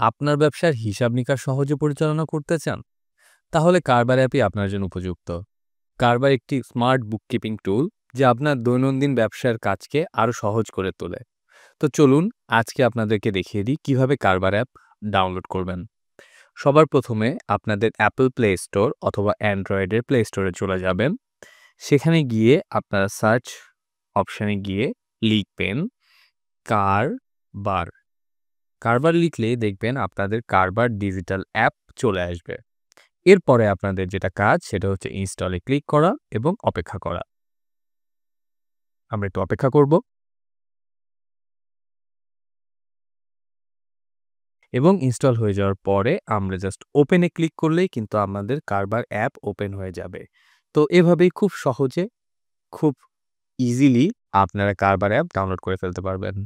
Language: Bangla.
আপনার ব্যবসার হিসাব-নিকাশ সহজে পরিচালনা করতে চান? তাহলে কারবার অ্যাপই আপনার জন্য উপযুক্ত। কারবার একটি স্মার্ট বুককিপিং টুল যা আপনার দৈনন্দিন ব্যবসার কাজকে আরো সহজ করে তোলে। তো চলুন আজকে আপনাদেরকে দেখিয়ে দিই কিভাবে কারবার অ্যাপ ডাউনলোড করবেন। সবার প্রথমে আপনাদের অ্যাপল প্লে স্টোর অথবা অ্যান্ড্রয়েডের প্লে স্টোরে চলে যাবেন। সেখানে গিয়ে আপনারা সার্চ অপশানে গিয়ে লিখবেন কারবার। কারবার লিখলেই দেখবেন আপনাদের কারবার ডিজিটাল অ্যাপ চলে আসবে। এরপরে আপনাদের যেটা কাজ সেটা হচ্ছে ইনস্টলে ক্লিক করা এবং অপেক্ষা করা। আমরা একটু অপেক্ষা করব এবং ইনস্টল হয়ে যাওয়ার পরে আমরা জাস্ট ওপেনে ক্লিক করলেই কিন্তু আমাদের কারবার অ্যাপ ওপেন হয়ে যাবে। তো এভাবেই খুব সহজে, খুব ইজিলি আপনারা কারবার অ্যাপ ডাউনলোড করে ফেলতে পারবেন।